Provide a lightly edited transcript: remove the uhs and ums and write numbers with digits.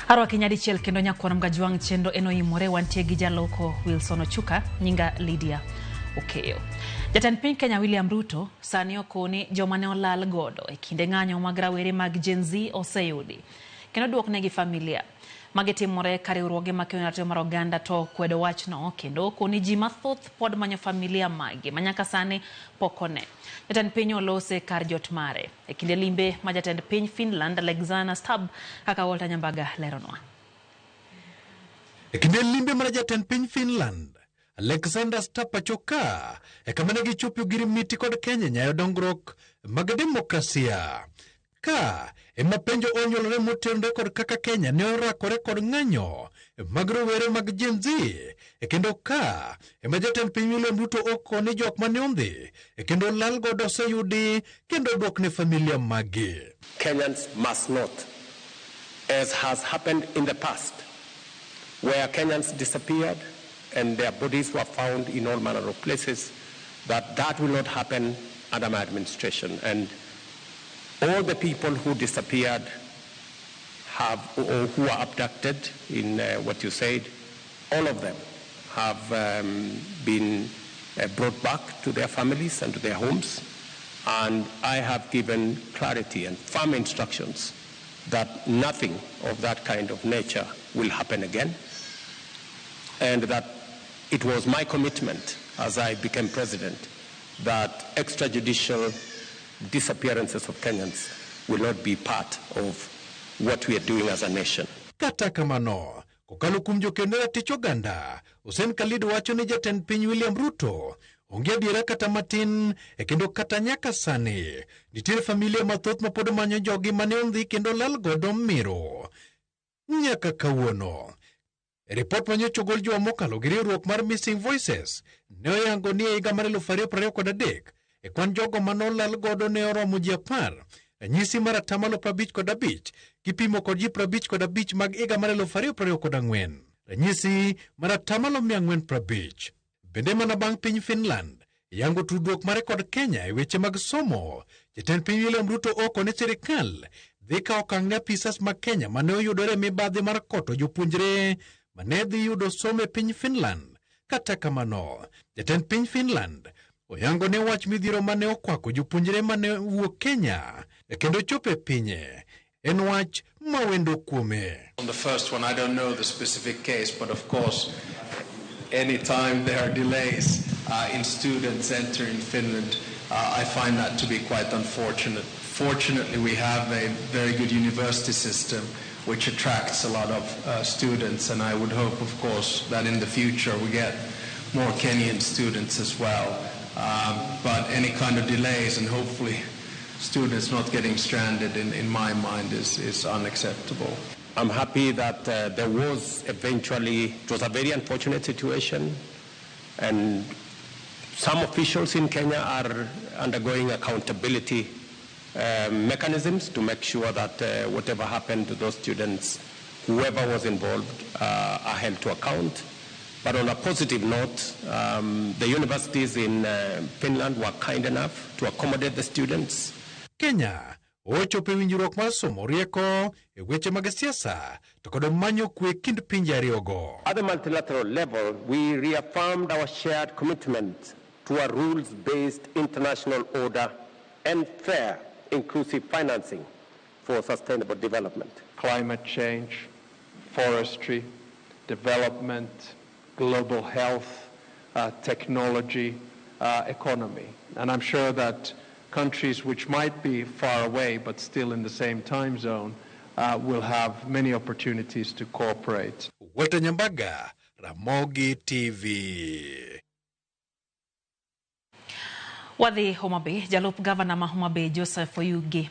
Arwa kinyadichiel kendo nyakwar mgajwang' chendo enoimore wantie gi jaloko Wilson Ochuka nyinga Lydia Okeyo. Jatend piny Kenya William RUTO sani okoni joma ne olal godo e kinde ng'anyo mag rawere mag Gen Z oseyudi kendo duoknegi familia. Magitimore ka riwruoge makeyo ratiro mar oganda to kwedo wachno kendo okoni ji mathoth pod manyo familia magi manyaka sani pokone. Jatend piny olose kar jot mare e kinde limbe ma jatend piny Finland Alexander Stubb kaka Walter Nyambaga leronwa. E kinde limbe mar jatend piny Finland Alexander Stubb pachoka kamane gichopo girimiti kod Kenya nyayo dongruok mag demokrasia. Ka ema penjo onyolore motenore kod kaka Kenya ne orakore kod ng'anyo mag rowere mag Gen Z kendo ka ema jatend piny William RUTO okoni jok mane ondhi kendo lal godo oseyudi kendo duokne familia magi. Kenyans must not, as has happened in the past, where Kenyans disappeared and their bodies were found in all manner of places, that will not happen under my administration. And all the people who disappeared or who were abducted in what you said, all of them have been brought back to their families and to their homes. And I have given clarity and firm instructions that nothing of that kind of nature will happen again. And that it was my commitment as I became president that extrajudicial disappearances of Kenyans will not be part of what we are doing as a nation. Kata kamano, kokalo kuom jokendera tich oganda, Hussein Khalid wacho ni jatend piny William RUTO onge adiera kata matin kendo kata nyaka sani nitiere familia mathoth ma pod manyo jogi mane ondhi kendo lal godo miro. Nyaka kawuono report manyocha ogol juma mokalo gi riwruok mar Missing Voices ne oyango ni e higa mar 2023 kwan jogo manolal godo ne oromo ji 10, ranyisi mar 55 kipimo kod ji 55 mag higa mar 2024, ranyisi mar 450. Bende mana bang' piny Finland yango tudruok mare kod Kenya e weche mag somo, jatend piny William RUTO oko ni sirikal dhi kawo okang' ne apisas mag Kenya mane oyudore mibadhi mar koto jopuonjre mane dhi yudo somo e piny Finland. Kata kamano, jatend piny Finland oyango ne wach midhiro mane okwako jopuonjre mane wuok Kenya kendo chope pinye en wach mawendo kuome. On the first one, I don't know the specific case, but of course, anytime there are delays in students entering Finland, I find that to be quite unfortunate. Fortunately, we have a very good university system which attracts a lot of students, and I would hope, of course, that in the future we get more Kenyan students as well. But any kind of delays and hopefully students not getting stranded in my mind is unacceptable. I'm happy that there was eventually, it was a very unfortunate situation, and some officials in Kenya are undergoing accountability mechanisms to make sure that whatever happened to those students, whoever was involved, are held to account. But on a positive note, the universities in Finland were kind enough to accommodate the students. Kenya ochopo winjruok mar somo rieko e weche mag siasa to kod manyo kwe kind pinje ariyogo. At the multilateral level, we reaffirmed our shared commitment to a rules-based international order and fair, inclusive financing for sustainable development. Climate change, forestry, development, global health, technology, economy. And I'm sure that countries which might be far away but still in the same time zone will have many opportunities to cooperate. Walter Nyambaga, Ramogi TV. Wadhi Homa Bay, Jalup Gavana ma Homa Bay Joseph Oyugi